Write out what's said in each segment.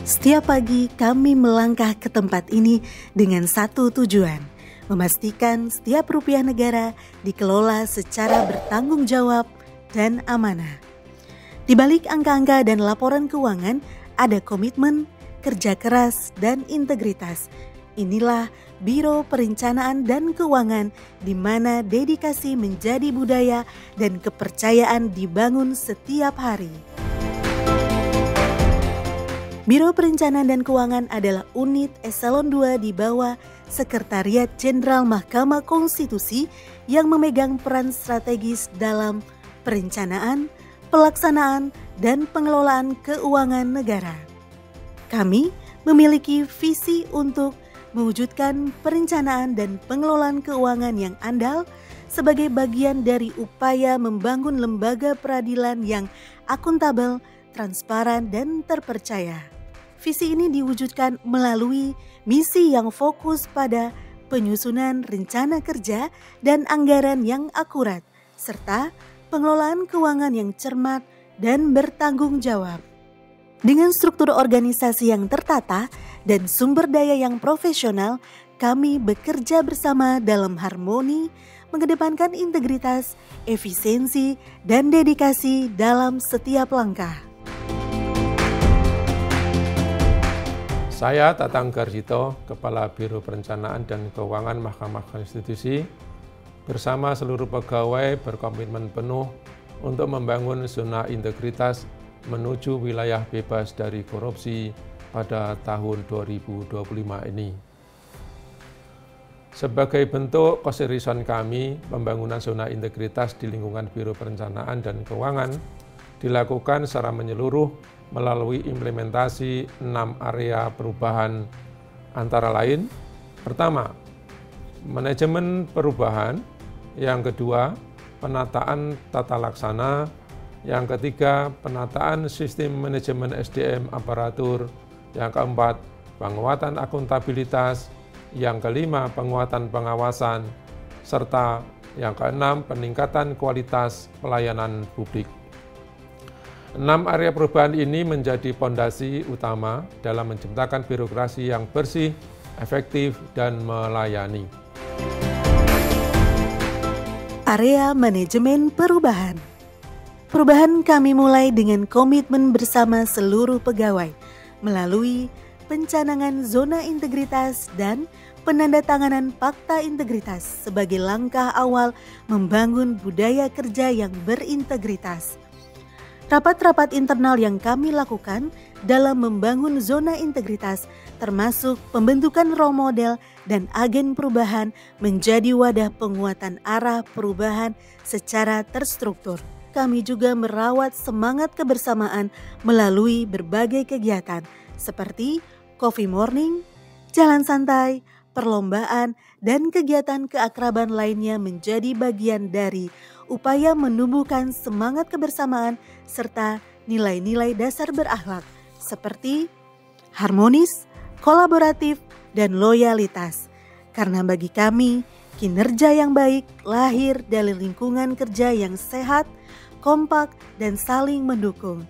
Setiap pagi kami melangkah ke tempat ini dengan satu tujuan, memastikan setiap rupiah negara dikelola secara bertanggung jawab dan amanah. Di balik angka-angka dan laporan keuangan, ada komitmen, kerja keras, dan integritas. Inilah Biro Perencanaan dan Keuangan, di mana dedikasi menjadi budaya dan kepercayaan dibangun setiap hari. Biro Perencanaan dan Keuangan adalah unit eselon 2 di bawah Sekretariat Jenderal Mahkamah Konstitusi yang memegang peran strategis dalam perencanaan, pelaksanaan, dan pengelolaan keuangan negara. Kami memiliki visi untuk mewujudkan perencanaan dan pengelolaan keuangan yang andal sebagai bagian dari upaya membangun lembaga peradilan yang akuntabel, transparan, dan terpercaya. Visi ini diwujudkan melalui misi yang fokus pada penyusunan rencana kerja dan anggaran yang akurat, serta pengelolaan keuangan yang cermat dan bertanggung jawab. Dengan struktur organisasi yang tertata dan sumber daya yang profesional, kami bekerja bersama dalam harmoni, mengedepankan integritas, efisiensi, dan dedikasi dalam setiap langkah. Saya Tatang Garjito, Kepala Biro Perencanaan dan Keuangan Mahkamah Konstitusi, bersama seluruh pegawai berkomitmen penuh untuk membangun zona integritas menuju wilayah bebas dari korupsi pada tahun 2025 ini. Sebagai bentuk keseriusan kami, pembangunan zona integritas di lingkungan Biro Perencanaan dan Keuangan dilakukan secara menyeluruh melalui implementasi 6 area perubahan, antara lain: pertama, manajemen perubahan; yang kedua, penataan tata laksana; yang ketiga, penataan sistem manajemen SDM aparatur; yang keempat, penguatan akuntabilitas; yang kelima, penguatan pengawasan; serta yang keenam, peningkatan kualitas pelayanan publik. 6 area perubahan ini menjadi fondasi utama dalam menciptakan birokrasi yang bersih, efektif, dan melayani. Area manajemen perubahan. Perubahan kami mulai dengan komitmen bersama seluruh pegawai melalui pencanangan zona integritas dan penandatanganan fakta integritas sebagai langkah awal membangun budaya kerja yang berintegritas. Rapat-rapat internal yang kami lakukan dalam membangun zona integritas, termasuk pembentukan role model dan agen perubahan, menjadi wadah penguatan arah perubahan secara terstruktur. Kami juga merawat semangat kebersamaan melalui berbagai kegiatan seperti coffee morning, jalan santai, perlombaan, dan kegiatan keakraban lainnya menjadi bagian dari upaya menumbuhkan semangat kebersamaan serta nilai-nilai dasar berakhlak seperti harmonis, kolaboratif, dan loyalitas. Karena bagi kami, kinerja yang baik lahir dari lingkungan kerja yang sehat, kompak, dan saling mendukung.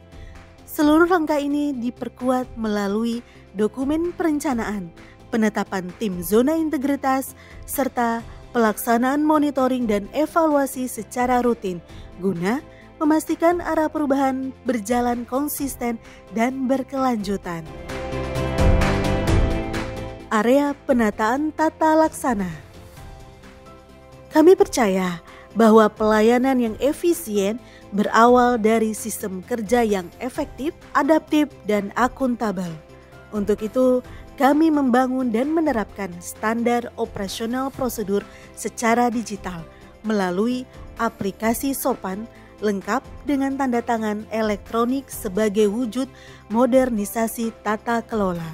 Seluruh rangka ini diperkuat melalui dokumen perencanaan, penetapan tim zona integritas, serta pelaksanaan monitoring dan evaluasi secara rutin guna memastikan arah perubahan berjalan konsisten dan berkelanjutan. Area penataan tata laksana. Kami percaya bahwa pelayanan yang efisien berawal dari sistem kerja yang efektif, adaptif, dan akuntabel. Untuk itu, kami membangun dan menerapkan standar operasional prosedur secara digital melalui aplikasi Sopan lengkap dengan tanda tangan elektronik sebagai wujud modernisasi tata kelola.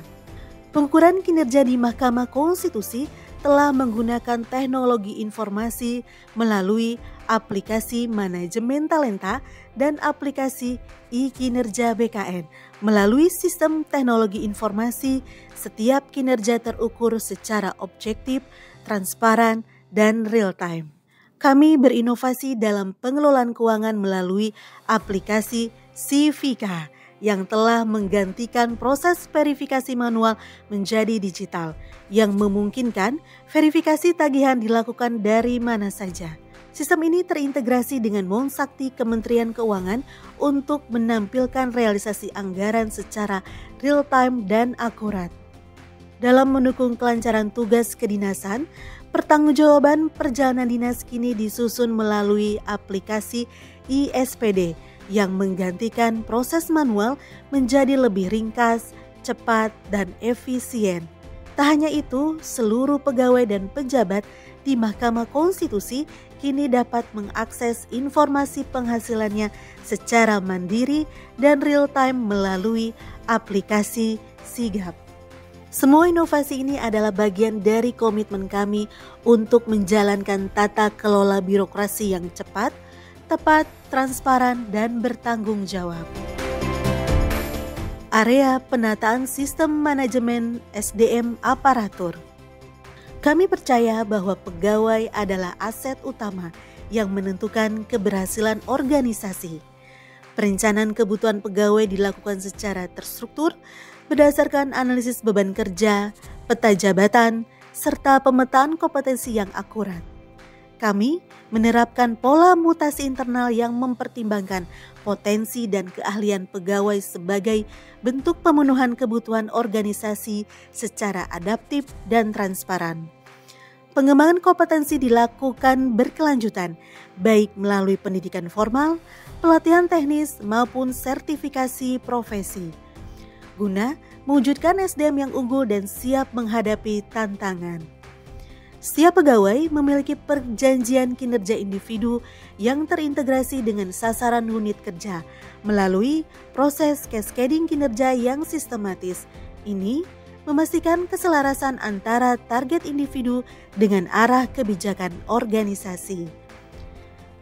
Pengukuran kinerja di Mahkamah Konstitusi telah menggunakan teknologi informasi melalui aplikasi manajemen talenta dan aplikasi e-kinerja BKN. Melalui sistem teknologi informasi, setiap kinerja terukur secara objektif, transparan, dan real-time. Kami berinovasi dalam pengelolaan keuangan melalui aplikasi Civica yang telah menggantikan proses verifikasi manual menjadi digital, yang memungkinkan verifikasi tagihan dilakukan dari mana saja. Sistem ini terintegrasi dengan Monsakti Kementerian Keuangan untuk menampilkan realisasi anggaran secara real-time dan akurat. Dalam mendukung kelancaran tugas kedinasan, pertanggungjawaban perjalanan dinas kini disusun melalui aplikasi ISPD yang menggantikan proses manual menjadi lebih ringkas, cepat, dan efisien. Tak hanya itu, seluruh pegawai dan pejabat di Mahkamah Konstitusi kini dapat mengakses informasi penghasilannya secara mandiri dan real-time melalui aplikasi Sigap. Semua inovasi ini adalah bagian dari komitmen kami untuk menjalankan tata kelola birokrasi yang cepat, tepat, transparan, dan bertanggung jawab. Area penataan sistem manajemen SDM aparatur. Kami percaya bahwa pegawai adalah aset utama yang menentukan keberhasilan organisasi. Perencanaan kebutuhan pegawai dilakukan secara terstruktur berdasarkan analisis beban kerja, peta jabatan, serta pemetaan kompetensi yang akurat. Kami menerapkan pola mutasi internal yang mempertimbangkan potensi dan keahlian pegawai sebagai bentuk pemenuhan kebutuhan organisasi secara adaptif dan transparan. Pengembangan kompetensi dilakukan berkelanjutan, baik melalui pendidikan formal, pelatihan teknis, maupun sertifikasi profesi, guna mewujudkan SDM yang unggul dan siap menghadapi tantangan. Setiap pegawai memiliki perjanjian kinerja individu yang terintegrasi dengan sasaran unit kerja melalui proses cascading kinerja yang sistematis. Ini memastikan keselarasan antara target individu dengan arah kebijakan organisasi.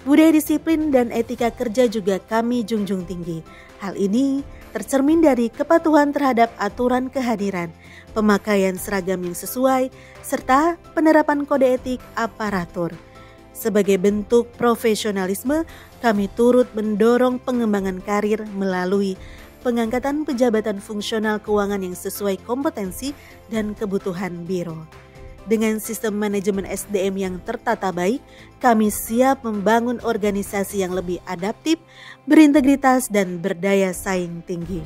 Budaya disiplin dan etika kerja juga kami junjung tinggi. Hal ini tercermin dari kepatuhan terhadap aturan kehadiran, pemakaian seragam yang sesuai, serta penerapan kode etik aparatur. Sebagai bentuk profesionalisme, kami turut mendorong pengembangan karir melalui pengangkatan pejabatan fungsional keuangan yang sesuai kompetensi dan kebutuhan biro. Dengan sistem manajemen SDM yang tertata baik, kami siap membangun organisasi yang lebih adaptif, berintegritas, dan berdaya saing tinggi.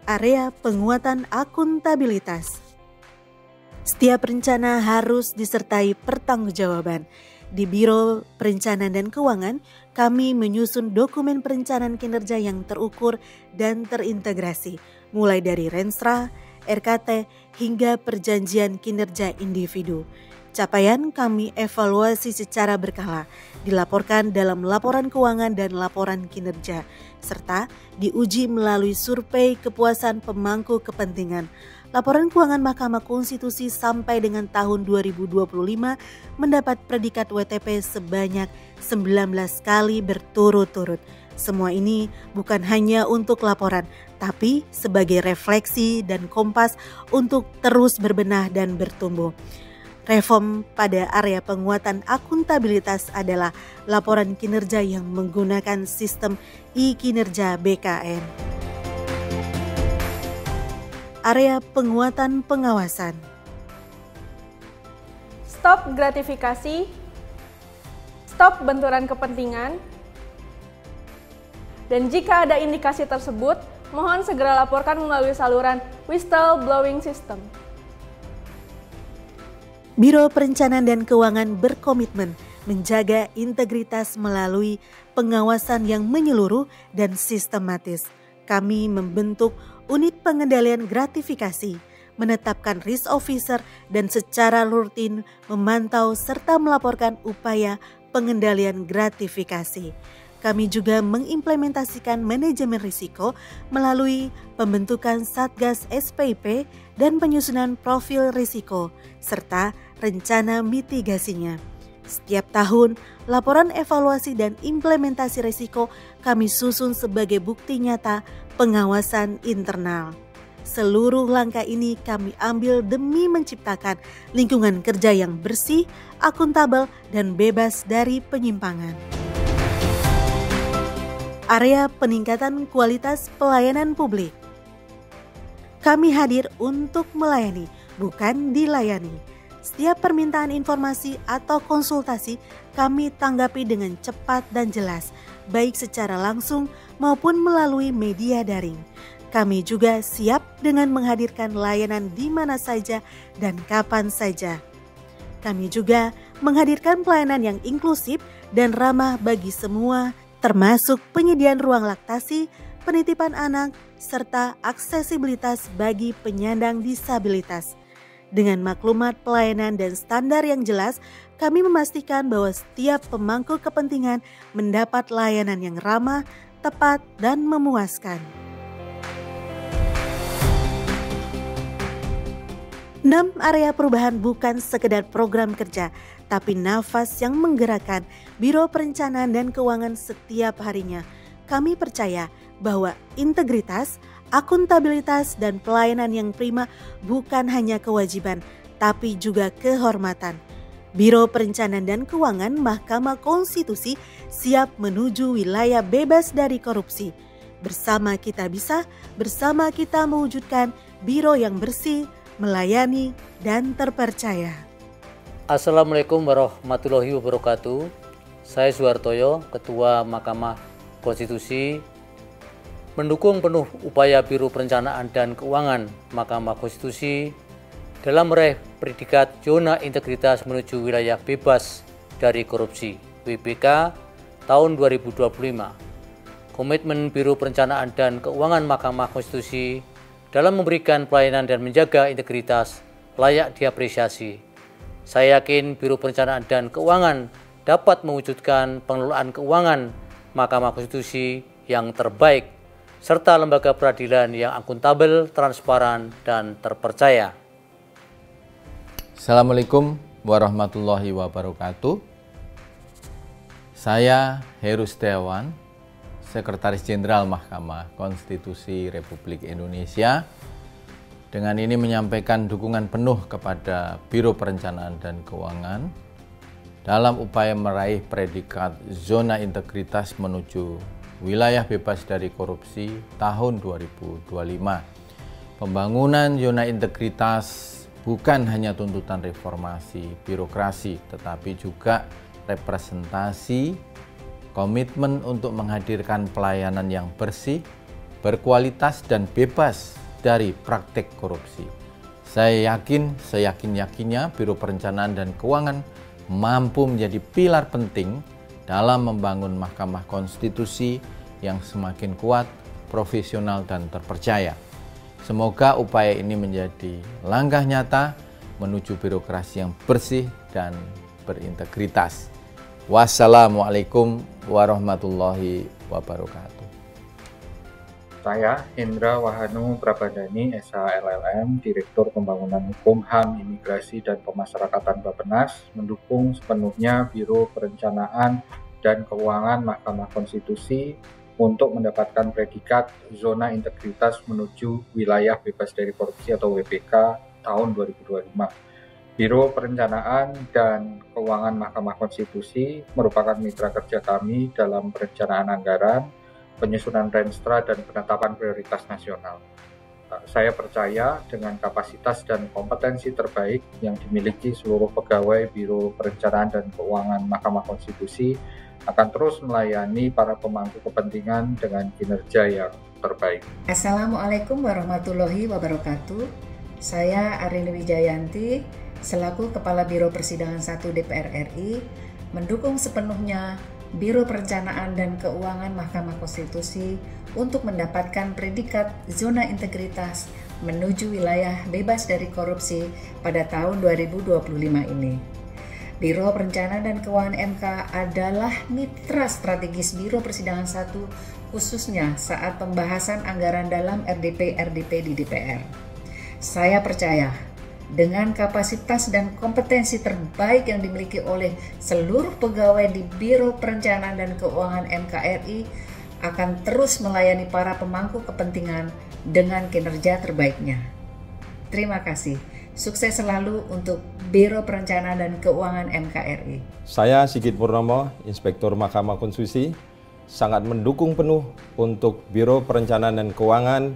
Area penguatan akuntabilitas. Setiap rencana harus disertai pertanggungjawaban. Di Biro Perencanaan dan Keuangan, kami menyusun dokumen perencanaan kinerja yang terukur dan terintegrasi, mulai dari Renstra, RKT, hingga perjanjian kinerja individu. Capaian kami evaluasi secara berkala, dilaporkan dalam laporan keuangan dan laporan kinerja, serta diuji melalui survei kepuasan pemangku kepentingan. Laporan keuangan Mahkamah Konstitusi sampai dengan tahun 2025 mendapat predikat WTP sebanyak 19 kali berturut-turut. Semua ini bukan hanya untuk laporan, tapi sebagai refleksi dan kompas untuk terus berbenah dan bertumbuh. Reform pada area penguatan akuntabilitas adalah laporan kinerja yang menggunakan sistem e-kinerja BKN. Area penguatan pengawasan. Stop gratifikasi, stop benturan kepentingan, dan jika ada indikasi tersebut, mohon segera laporkan melalui saluran whistleblowing system. Biro Perencanaan dan Keuangan berkomitmen menjaga integritas melalui pengawasan yang menyeluruh dan sistematis. Kami membentuk unit pengendalian gratifikasi, menetapkan risk officer, dan secara rutin memantau serta melaporkan upaya pengendalian gratifikasi. Kami juga mengimplementasikan manajemen risiko melalui pembentukan Satgas SPIP dan penyusunan profil risiko, serta rencana mitigasinya. Setiap tahun, laporan evaluasi dan implementasi risiko kami susun sebagai bukti nyata pengawasan internal. Seluruh langkah ini kami ambil demi menciptakan lingkungan kerja yang bersih, akuntabel, dan bebas dari penyimpangan. area peningkatan kualitas pelayanan publik. Kami hadir untuk melayani, bukan dilayani. Setiap permintaan informasi atau konsultasi kami tanggapi dengan cepat dan jelas, baik secara langsung maupun melalui media daring. Kami juga siap dengan menghadirkan layanan di mana saja dan kapan saja. Kami juga menghadirkan pelayanan yang inklusif dan ramah bagi semua, termasuk penyediaan ruang laktasi, penitipan anak, serta aksesibilitas bagi penyandang disabilitas. Dengan maklumat pelayanan dan standar yang jelas, kami memastikan bahwa setiap pemangku kepentingan mendapat layanan yang ramah, tepat, dan memuaskan. 6 area perubahan bukan sekedar program kerja, tapi nafas yang menggerakkan Biro Perencanaan dan Keuangan setiap harinya. Kami percaya bahwa integritas, akuntabilitas, dan pelayanan yang prima bukan hanya kewajiban, tapi juga kehormatan. Biro Perencanaan dan Keuangan Mahkamah Konstitusi siap menuju wilayah bebas dari korupsi. Bersama kita bisa, bersama kita mewujudkan biro yang bersih, melayani, dan terpercaya. Assalamualaikum warahmatullahi wabarakatuh. Saya Suhartoyo, Ketua Mahkamah Konstitusi, mendukung penuh upaya Biro Perencanaan dan Keuangan Mahkamah Konstitusi dalam meraih predikat Zona Integritas menuju Wilayah Bebas dari Korupsi (WBK) tahun 2025. Komitmen Biro Perencanaan dan Keuangan Mahkamah Konstitusi dalam memberikan pelayanan dan menjaga integritas layak diapresiasi. Saya yakin Biro Perencanaan dan Keuangan dapat mewujudkan pengelolaan keuangan Mahkamah Konstitusi yang terbaik, serta lembaga peradilan yang akuntabel, transparan, dan terpercaya. Assalamualaikum warahmatullahi wabarakatuh. Saya Heru Setiawan, Sekretaris Jenderal Mahkamah Konstitusi Republik Indonesia. Dengan ini menyampaikan dukungan penuh kepada Biro Perencanaan dan Keuangan dalam upaya meraih predikat Zona Integritas menuju Wilayah Bebas dari Korupsi tahun 2025. Pembangunan zona integritas bukan hanya tuntutan reformasi birokrasi, tetapi juga representasi komitmen untuk menghadirkan pelayanan yang bersih, berkualitas, dan bebas dari praktik korupsi. Saya yakin, seyakin-yakinnya Biro Perencanaan dan Keuangan mampu menjadi pilar penting dalam membangun Mahkamah Konstitusi yang semakin kuat, profesional, dan terpercaya. Semoga upaya ini menjadi langkah nyata menuju birokrasi yang bersih dan berintegritas. Wassalamualaikum warahmatullahi wabarakatuh. Saya Hendra Wahanu Prabadani, SHLLM, Direktur Pembangunan Hukum, HAM, Imigrasi, dan Pemasyarakatan Bappenas, mendukung sepenuhnya Biro Perencanaan dan Keuangan Mahkamah Konstitusi untuk mendapatkan predikat Zona Integritas menuju Wilayah Bebas dari Korupsi atau WBK tahun 2025. Biro Perencanaan dan Keuangan Mahkamah Konstitusi merupakan mitra kerja kami dalam perencanaan anggaran, penyusunan renstra, dan penetapan prioritas nasional. Saya percaya dengan kapasitas dan kompetensi terbaik yang dimiliki seluruh pegawai Biro Perencanaan dan Keuangan Mahkamah Konstitusi akan terus melayani para pemangku kepentingan dengan kinerja yang terbaik. Assalamualaikum warahmatullahi wabarakatuh. Saya Arini Wijayanti, selaku Kepala Biro Persidangan 1 DPR RI, mendukung sepenuhnya Biro Perencanaan dan Keuangan Mahkamah Konstitusi untuk mendapatkan predikat Zona Integritas menuju Wilayah Bebas dari Korupsi pada tahun 2025 ini. Biro Perencanaan dan Keuangan MK adalah mitra strategis Biro Persidangan 1 khususnya saat pembahasan anggaran dalam RDP-RDP di DPR. Saya percaya dengan kapasitas dan kompetensi terbaik yang dimiliki oleh seluruh pegawai di Biro Perencanaan dan Keuangan MKRI akan terus melayani para pemangku kepentingan dengan kinerja terbaiknya. Terima kasih. Sukses selalu untuk Biro Perencanaan dan Keuangan MKRI. Saya Sigit Purnomo, Inspektur Mahkamah Konstitusi, sangat mendukung penuh untuk Biro Perencanaan dan Keuangan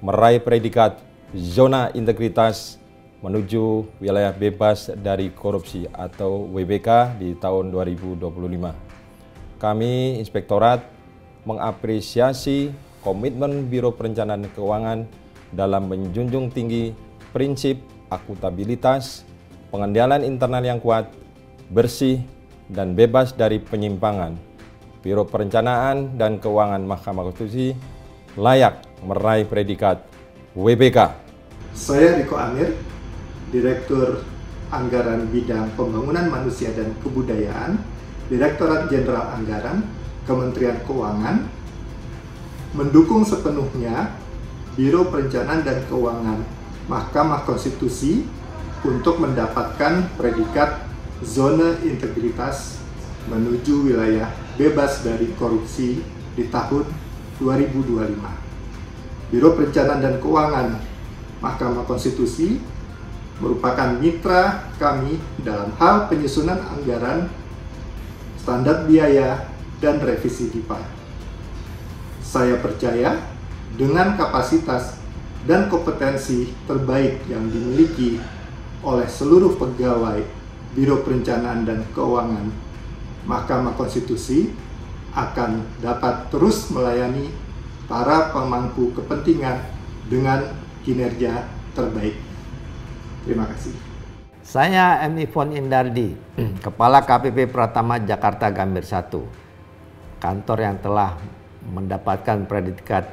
meraih predikat zona integritas menuju wilayah bebas dari korupsi atau WBK di tahun 2025. Kami, Inspektorat, mengapresiasi komitmen Biro Perencanaan dan Keuangan dalam menjunjung tinggi prinsip akuntabilitas, pengendalian internal yang kuat, bersih, dan bebas dari penyimpangan. Biro Perencanaan dan Keuangan Mahkamah Konstitusi layak meraih predikat WBK. Saya Riko Amir, Direktur Anggaran Bidang Pembangunan Manusia dan Kebudayaan, Direktorat Jenderal Anggaran, Kementerian Keuangan, mendukung sepenuhnya Biro Perencanaan dan Keuangan Mahkamah Konstitusi untuk mendapatkan predikat zona integritas menuju wilayah bebas dari korupsi di tahun 2025. Biro Perencanaan dan Keuangan Mahkamah Konstitusi merupakan mitra kami dalam hal penyusunan anggaran, standar biaya, dan revisi DIPA. Saya percaya dengan kapasitas dan kompetensi terbaik yang dimiliki oleh seluruh pegawai Biro Perencanaan dan Keuangan Mahkamah Konstitusi akan dapat terus melayani para pemangku kepentingan dengan kinerja terbaik. Terima kasih. Saya M. Ivon Indardi, Kepala KPP Pratama Jakarta Gambir 1, kantor yang telah mendapatkan predikat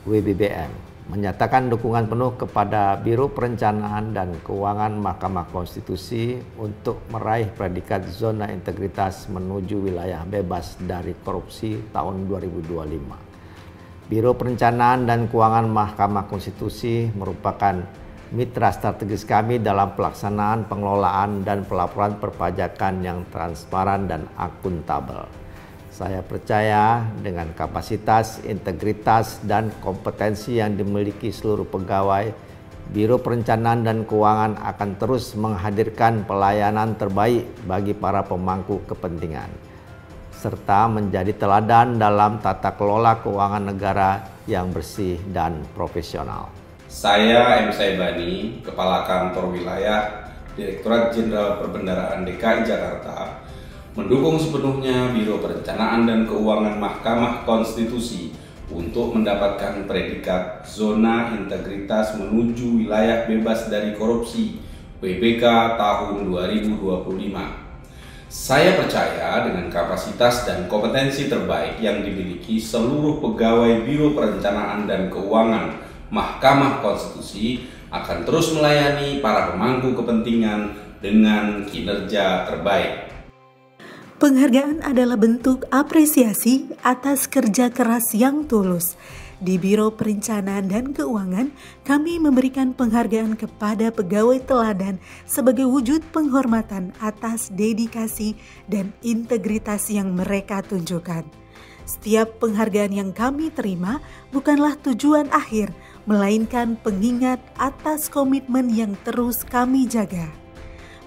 WBBM, menyatakan dukungan penuh kepada Biro Perencanaan dan Keuangan Mahkamah Konstitusi untuk meraih predikat zona integritas menuju wilayah bebas dari korupsi tahun 2025. Biro Perencanaan dan Keuangan Mahkamah Konstitusi merupakan mitra strategis kami dalam pelaksanaan pengelolaan dan pelaporan perpajakan yang transparan dan akuntabel. Saya percaya dengan kapasitas, integritas, dan kompetensi yang dimiliki seluruh pegawai, Biro Perencanaan dan Keuangan akan terus menghadirkan pelayanan terbaik bagi para pemangku kepentingan, serta menjadi teladan dalam tata kelola keuangan negara yang bersih dan profesional. Saya M. Saibani, Kepala Kantor Wilayah Direktorat Jenderal Perbendaharaan DKI Jakarta, mendukung sepenuhnya Biro Perencanaan dan Keuangan Mahkamah Konstitusi untuk mendapatkan predikat zona integritas menuju wilayah bebas dari korupsi WBK tahun 2025. Saya percaya dengan kapasitas dan kompetensi terbaik yang dimiliki seluruh pegawai Biro Perencanaan dan Keuangan Mahkamah Konstitusi akan terus melayani para pemangku kepentingan dengan kinerja terbaik. Penghargaan adalah bentuk apresiasi atas kerja keras yang tulus. Di Biro Perencanaan dan Keuangan, kami memberikan penghargaan kepada pegawai teladan sebagai wujud penghormatan atas dedikasi dan integritas yang mereka tunjukkan. Setiap penghargaan yang kami terima bukanlah tujuan akhir, melainkan pengingat atas komitmen yang terus kami jaga.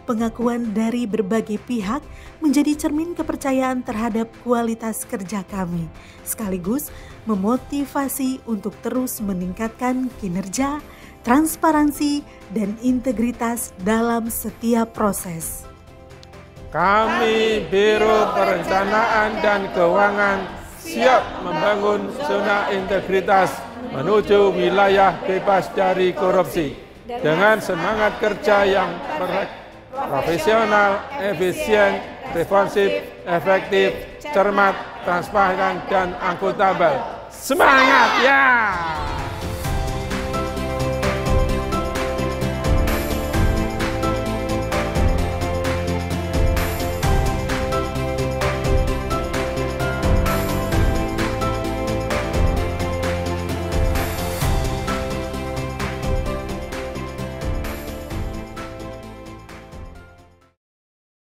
Pengakuan dari berbagai pihak menjadi cermin kepercayaan terhadap kualitas kerja kami, sekaligus memotivasi untuk terus meningkatkan kinerja, transparansi, dan integritas dalam setiap proses. Kami Biro Perencanaan dan Keuangan siap membangun zona integritas menuju wilayah bebas dari korupsi dengan semangat kerja yang profesional, efisien, responsif, efektif, cermat, transparan, dan akuntabel. Semangat ya!